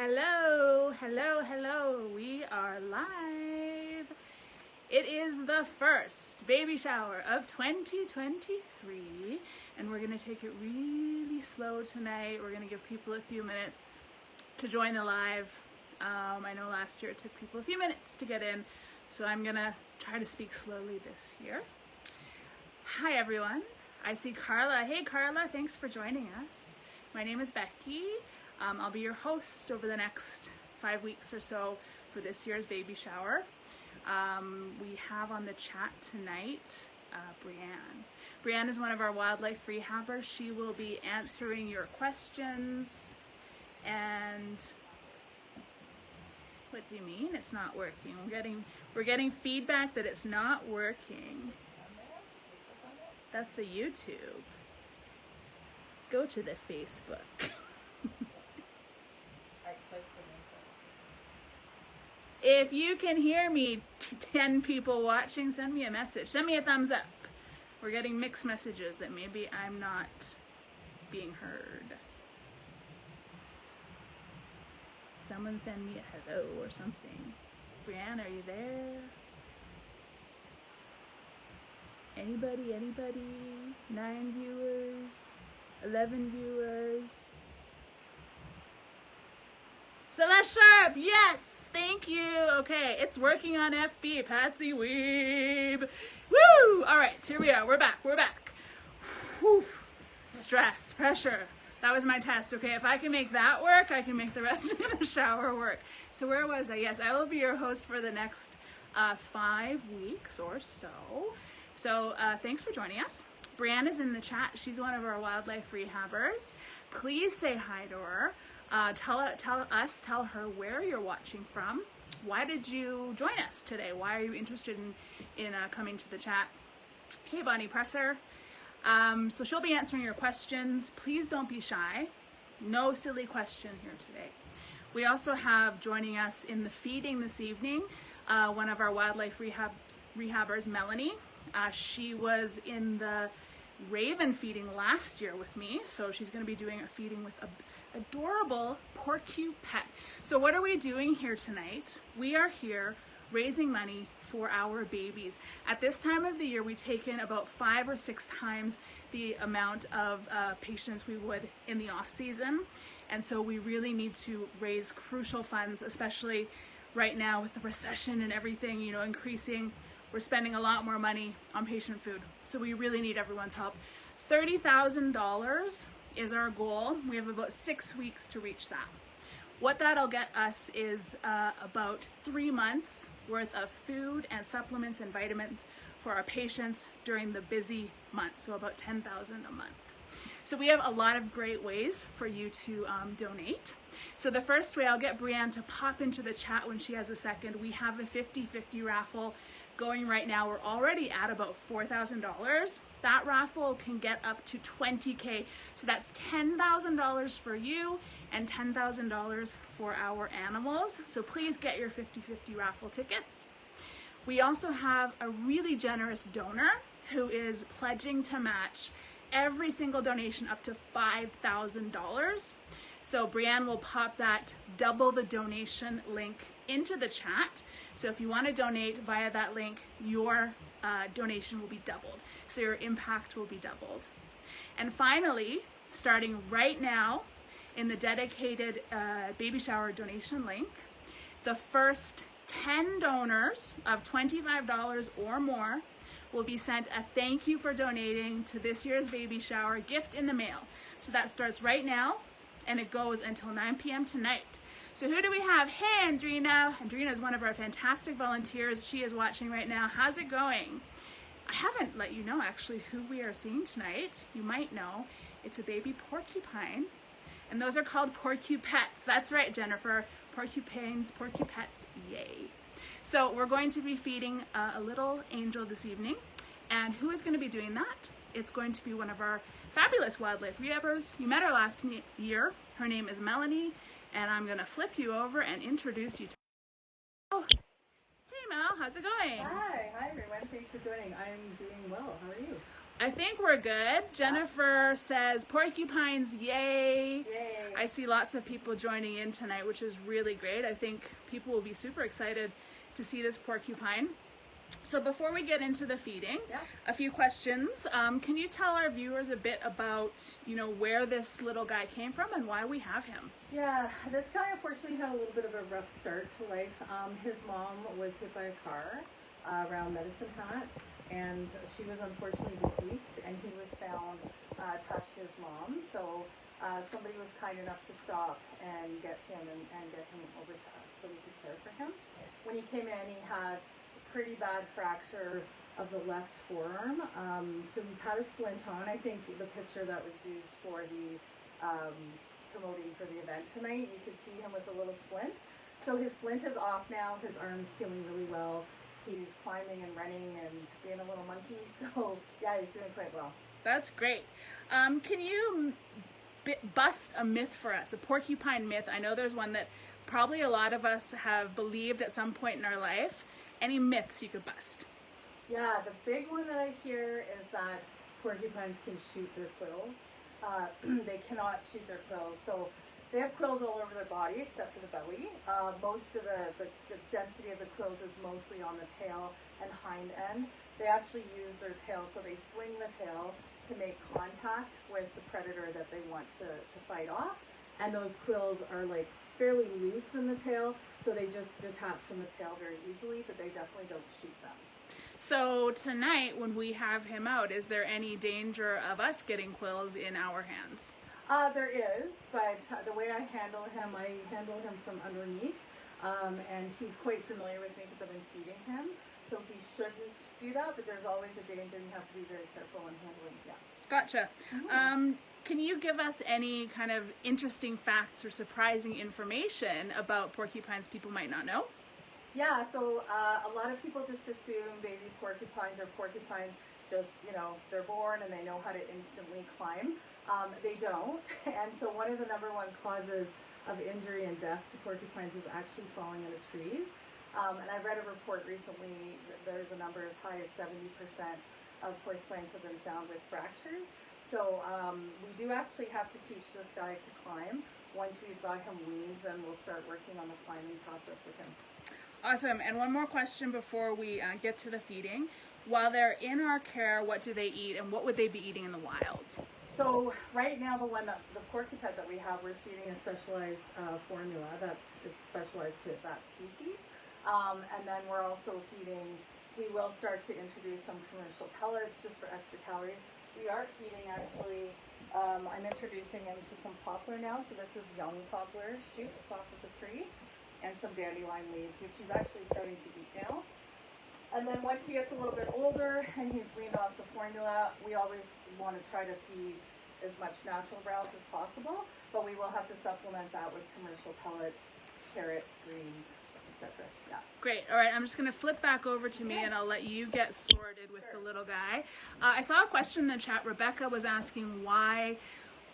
Hello, hello, hello. We are live. It is the first baby shower of 2023, and we're going to take it really slow tonight. We're going to give people a few minutes to join the live. I know last year it took people a few minutes to get in, so I'm going to try to speak slowly this year. Hi, everyone. I see Carla. Hey, Carla. Thanks for joining us. My name is Becky. I'll be your host over the next 5 weeks or so for this year's baby shower. We have on the chat tonight Brianne. Brianne is one of our wildlife rehabbers. She will be answering your questions. And what do you mean it's not working? We're getting feedback that it's not working. That's the YouTube. Go to the Facebook. If you can hear me, 10 people watching, send me a message. Send me a thumbs up. We're getting mixed messages that maybe I'm not being heard. Someone send me a hello or something. Brianne, are you there? Anybody? 9 viewers? 11 viewers? Celeste Sharp, yes, thank you. Okay, it's working on FB, Patsy Weeb. Woo! All right, here we are, we're back. Whew. Stress, pressure, that was my test. Okay, if I can make that work, I can make the rest of the shower work. So where was I? Yes, I will be your host for the next 5 weeks or so. So thanks for joining us. Brianne is in the chat. She's one of our wildlife rehabbers. Please say hi to her. Tell her where you're watching from. Why did you join us today? Why are you interested in coming to the chat? Hey, Bonnie Presser. So she'll be answering your questions. Please don't be shy. No silly question here today. We also have joining us in the feeding this evening, one of our wildlife rehabbers, Melanie. She was in the raven feeding last year with me, so she's going to be doing a feeding with a adorable porcupette. So what are we doing here tonight? We are here raising money for our babies. At this time of the year, we take in about 5 or 6 times the amount of patients we would in the off season, and so we really need to raise crucial funds, especially right now with the recession and everything, you know, increasing. We're spending a lot more money on patient food, so we really need everyone's help. $30,000 is our goal. We have about 6 weeks to reach that. What that'll get us is about 3 months worth of food and supplements and vitamins for our patients during the busy months, so about $10,000 a month. So we have a lot of great ways for you to donate. So the first way, I'll get Brianne to pop into the chat when she has a second. We have a 50-50 raffle going right now. We're already at about $4,000. That raffle can get up to $20K. So that's $10,000 for you and $10,000 for our animals. So please get your 50-50 raffle tickets. We also have a really generous donor who is pledging to match every single donation up to $5,000. So Brianne will pop that double the donation link into the chat. So if you want to donate via that link, your donation will be doubled. So your impact will be doubled. And finally, starting right now in the dedicated baby shower donation link, the first 10 donors of $25 or more will be sent a thank you for donating to this year's baby shower gift in the mail. So that starts right now and it goes until 9 p.m. tonight. So who do we have? Hey, Andrina. Andrina is one of our fantastic volunteers. She is watching right now. How's it going? I haven't let you know actually who we are seeing tonight. You might know. It's a baby porcupine, and those are called porcupettes. That's right, Jennifer. Porcupines, porcupettes, yay. So we're going to be feeding a little angel this evening, and who is going to be doing that? It's going to be one of our fabulous wildlife rehabbers. You met her last year. Her name is Melanie, and I'm going to flip you over and introduce you to her. Hey Mel, how's it going? Hi everyone. Thanks for joining. I'm doing well. How are you? I think we're good. Jennifer says porcupines, yay. Yay. I see lots of people joining in tonight, which is really great. I think people will be super excited to see this porcupine. So before we get into the feeding, a few questions. Can you tell our viewers a bit about, where this little guy came from and why we have him? Yeah, this guy unfortunately had a little bit of a rough start to life. His mom was hit by a car around Medicine Hat, and she was unfortunately deceased, and he was found touched his mom. So somebody was kind enough to stop and get him and get him over to us so we could care for him. When he came in, he had pretty bad fracture of the left forearm. So he's had a splint on. I think the picture that was used for the promoting for the event tonight, you could see him with a little splint. So his splint is off now. His arm's healing really well. He's climbing and running and being a little monkey. So yeah, he's doing quite well. That's great. Can you bust a myth for us, a porcupine myth? I know there's one that probably a lot of us have believed at some point in our life. Any myths you could bust? Yeah, the big one that I hear is that porcupines can shoot their quills. They cannot shoot their quills. So they have quills all over their body except for the belly. Most of the density of the quills is mostly on the tail and hind end. They actually use their tail, so they swing the tail to make contact with the predator that they want to fight off. And those quills are like fairly loose in the tail, so they just detach from the tail very easily, but they definitely don't shoot them. So tonight, when we have him out, is there any danger of us getting quills in our hands? There is, but the way I handle him from underneath, and he's quite familiar with me because I've been feeding him, so he shouldn't do that, but there's always a danger, and you have to be very careful in handling him. Gotcha. Can you give us any kind of interesting facts or surprising information about porcupines people might not know? Yeah, so a lot of people just assume baby porcupines or porcupines just, they're born and they know how to instantly climb. They don't, and so one of the number one causes of injury and death to porcupines is actually falling into trees. And I read a report recently that there's a number as high as 70% of porcupines have been found with fractures. So we do actually have to teach this guy to climb. Once we've got him weaned, then we'll start working on the climbing process with him. Awesome. And one more question before we get to the feeding. While they're in our care, what do they eat and what would they be eating in the wild? So right now, the porcupette that we have, we're feeding a specialized formula it's specialized to that species. And then we're also feeding, we will start to introduce some commercial pellets just for extra calories. We are feeding actually, I'm introducing him to some poplar now. So this is young poplar shoots off of the tree and some dandelion leaves, which he's actually starting to eat now. And then once he gets a little bit older and he's weaned off the formula, we always want to try to feed as much natural browse as possible, but we will have to supplement that with commercial pellets, carrots, greens, etc. Yeah. Great. All right, I'm just going to flip back over to me and I'll let you get sorted with the little guy. I saw a question in the chat. Rebecca was asking why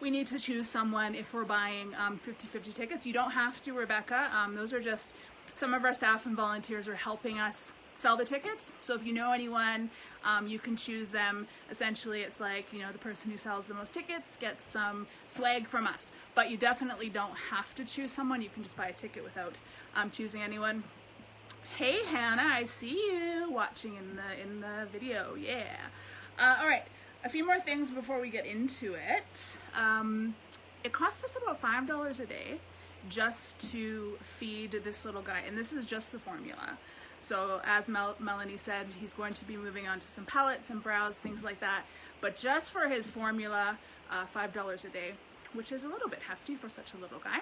we need to choose someone if we're buying 50/50 tickets. You don't have to, Rebecca. Those are just some of our staff and volunteers are helping us sell the tickets. So if you know anyone, you can choose them. Essentially, it's like, the person who sells the most tickets gets some swag from us. But you definitely don't have to choose someone. You can just buy a ticket without choosing anyone. Hey, Hannah, I see you watching in the video. Yeah. All right. A few more things before we get into it. It costs us about $5 a day just to feed this little guy, and this is just the formula. So as Melanie said, he's going to be moving on to some pellets and browse, things like that. But just for his formula, $5 a day, which is a little bit hefty for such a little guy.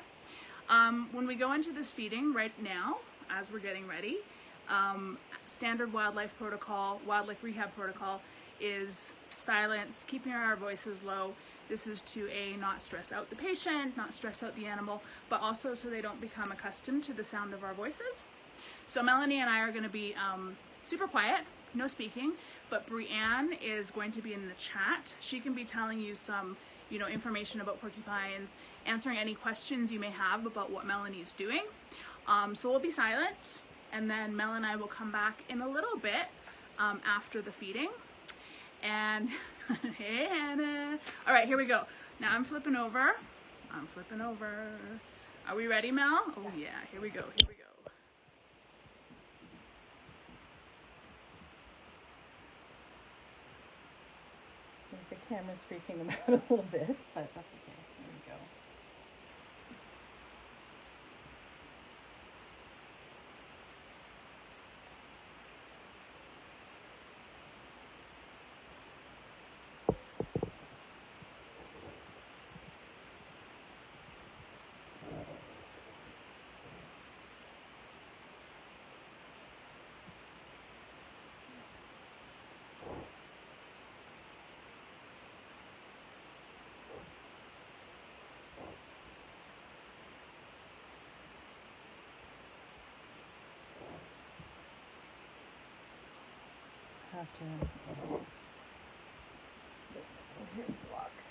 When we go into this feeding right now, as we're getting ready, standard wildlife rehab protocol is silence, keeping our voices low. This is to not stress out the patient, not stress out the animal, but also so they don't become accustomed to the sound of our voices. So Melanie and I are going to be super quiet, no speaking, but Brianne is going to be in the chat. She can be telling you some, information about porcupines, answering any questions you may have about what Melanie is doing. So we'll be silent, and then Mel and I will come back in a little bit after the feeding. And hey, Hannah. All right, here we go. Now I'm flipping over. I'm flipping over. Are we ready, Mel? Oh yeah, here we go, here we go. I think the camera's freaking him out a little bit, but that's okay. There we go. Have to. Here's blocked.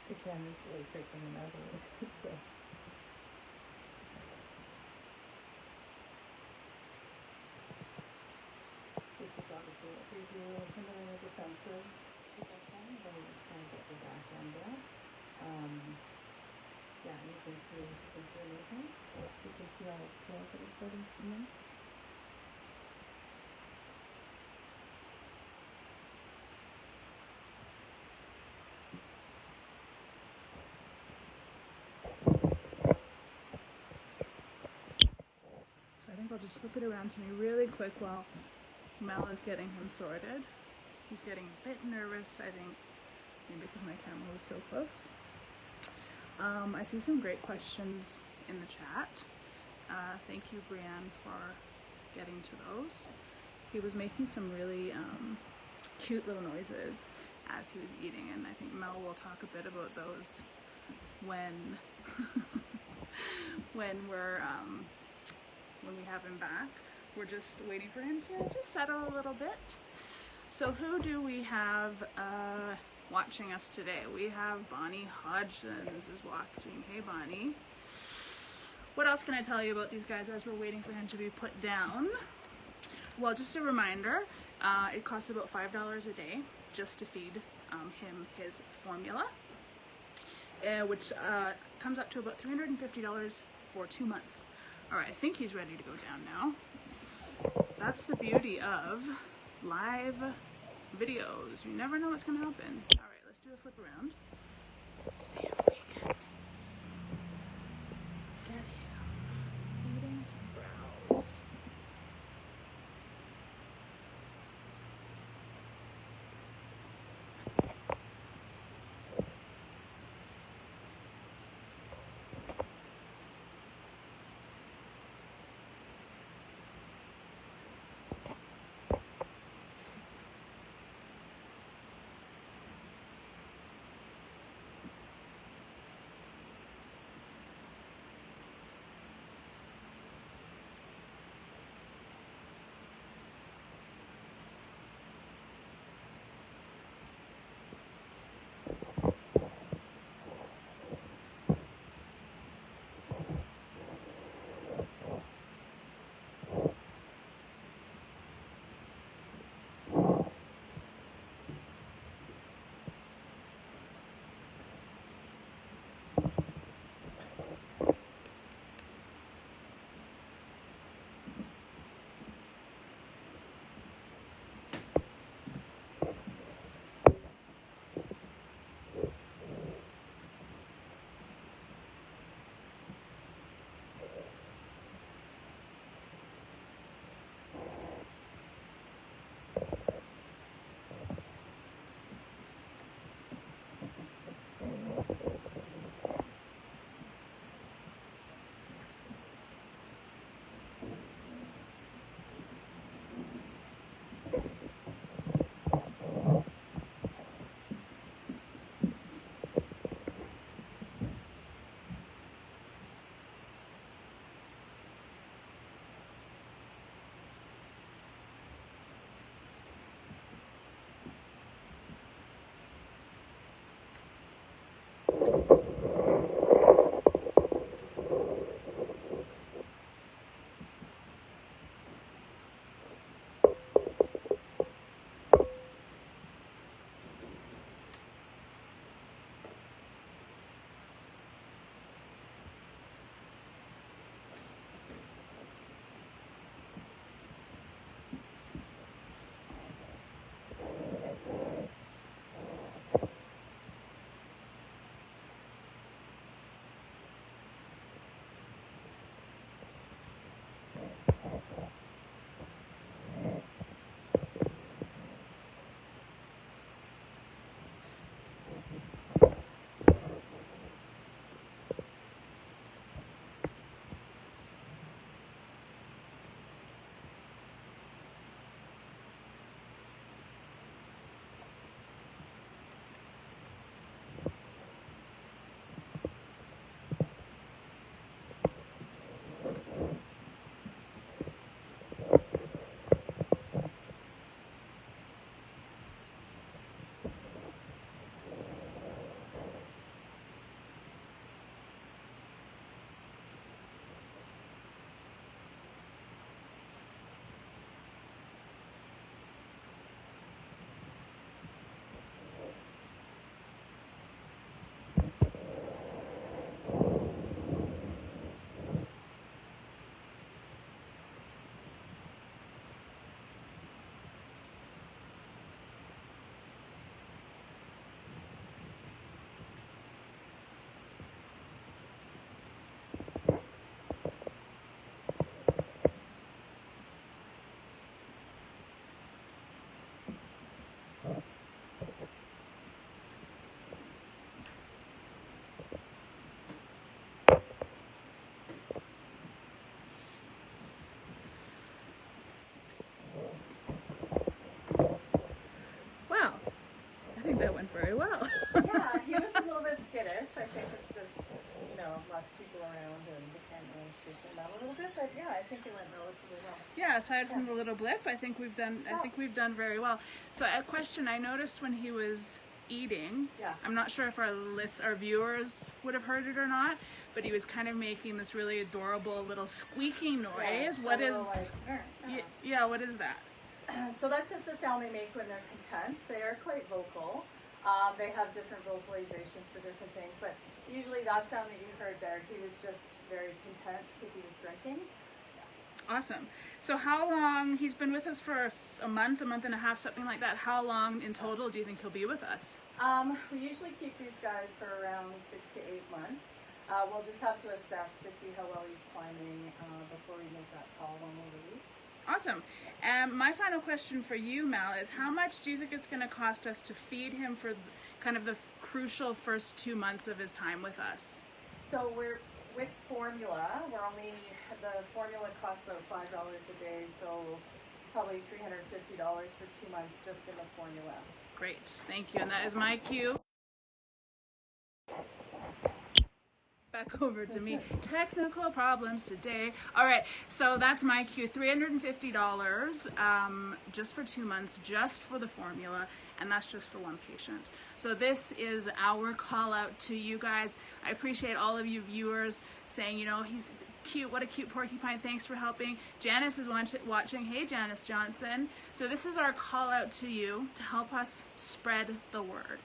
The camera's really freaking him out a little bit, so. This is obviously what we do in a defensive position, then we just kind of get the back end out. Yeah, you can see anything. You can see all those curls that are starting to come in. I think I'll just flip it around to me really quick while Mel is getting him sorted. He's getting a bit nervous, I think, maybe because my camera was so close. I see some great questions in the chat. Thank you, Brianne, for getting to those. He was making some really cute little noises as he was eating, and I think Mel will talk a bit about those when when we have him back. We're just waiting for him to just settle a little bit. So who do we have watching us today? We have Bonnie Hodgins is watching. Hey Bonnie. What else can I tell you about these guys as we're waiting for him to be put down? Well, just a reminder, it costs about $5 a day just to feed him his formula, which comes up to about $350 for 2 months. All right, I think he's ready to go down now. That's the beauty of live videos. You never know what's going to happen. All right, let's do a flip around. See if we can get him eating some browse. That went very well. Yeah, he was a little bit skittish. I think it's just, lots of people around and we can't really speak him out a little bit. But yeah, I think it went relatively well. Yeah, aside from the little blip, I think we've done very well. So a question I noticed when he was eating, Yes. I'm not sure if our viewers would have heard it or not, but he was kind of making this really adorable little squeaking noise. Yeah, What is? Yeah. What is that? So that's just the sound they make when they're content. They are quite vocal. They have different vocalizations for different things, but usually that sound that you heard there, he was just very content because he was drinking. Awesome. So how long, he's been with us for a month and a half, something like that. How long in total do you think he'll be with us? We usually keep these guys for around 6 to 8 months. We'll just have to assess to see how well he's climbing before we make that call when we release. Awesome. My final question for you, Mel, is how much do you think it's going to cost us to feed him for kind of the crucial first 2 months of his time with us? So we're with formula. The formula costs about $5 a day, so probably $350 for 2 months just in the formula. Great, thank you. And that is my cue. Back over to me. Technical problems today. All right, so that's my cue. $350 just for 2 months, just for the formula, and that's just for one patient. So this is our call out to you guys. I appreciate all of you viewers saying, you know, he's cute, what a cute porcupine, thanks for helping. Janice is watching. Hey, Janice Johnson. So this is our call out to you to help us spread the word.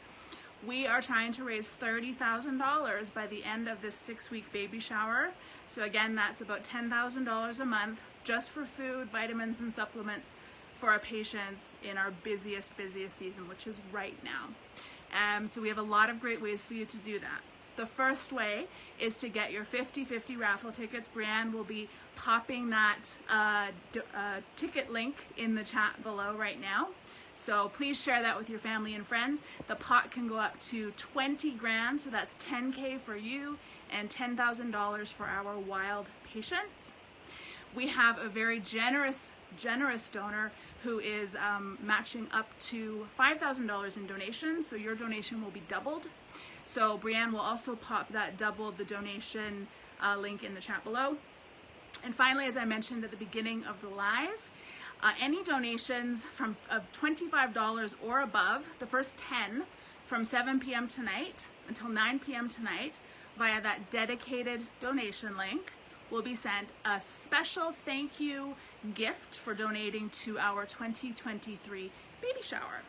We are trying to raise $30,000 by the end of this 6-week baby shower. So again, that's about $10,000 a month just for food, vitamins, and supplements for our patients in our busiest season, which is right now. So we have a lot of great ways for you to do that. The first way is to get your 50/50 raffle tickets. Brianne will be popping that ticket link in the chat below right now. So please share that with your family and friends. The pot can go up to 20 grand, so that's 10K for you and $10,000 for our wild patients. We have a very generous donor who is matching up to $5,000 in donations, so your donation will be doubled. So Brianne will also pop that double the donation link in the chat below. And finally, as I mentioned at the beginning of the live, any donations of $25 or above, the first 10 from 7 p.m. tonight until 9 p.m. tonight via that dedicated donation link will be sent a special thank you gift for donating to our 2023 baby shower.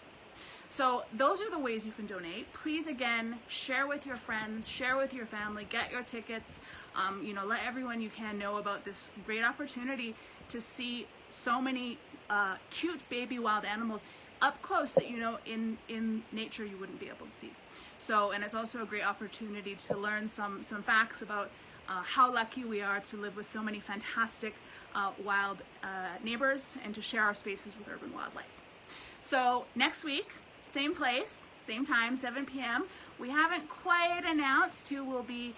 So those are the ways you can donate. Please, again, share with your friends, share with your family, get your tickets, let everyone you can know about this great opportunity to see so many cute baby wild animals up close that, in nature you wouldn't be able to see. So, and it's also a great opportunity to learn some facts about how lucky we are to live with so many fantastic wild neighbors and to share our spaces with urban wildlife. So next week, same place, same time, 7 p.m. We haven't quite announced who will be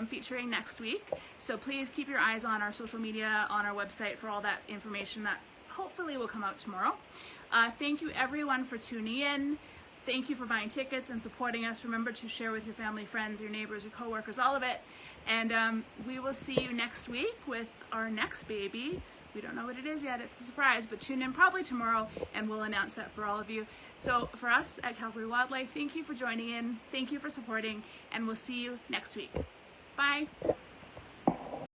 featuring next week, so please keep your eyes on our social media, on our website for all that information that hopefully will come out tomorrow. Thank you everyone for tuning in. Thank you for buying tickets and supporting us. Remember to share with your family, friends, your neighbors, your coworkers, all of it. And we will see you next week with our next baby. We don't know what it is yet, it's a surprise, but tune in probably tomorrow and we'll announce that for all of you. So for us at Calgary Wildlife, thank you for joining in, thank you for supporting, and we'll see you next week. Bye.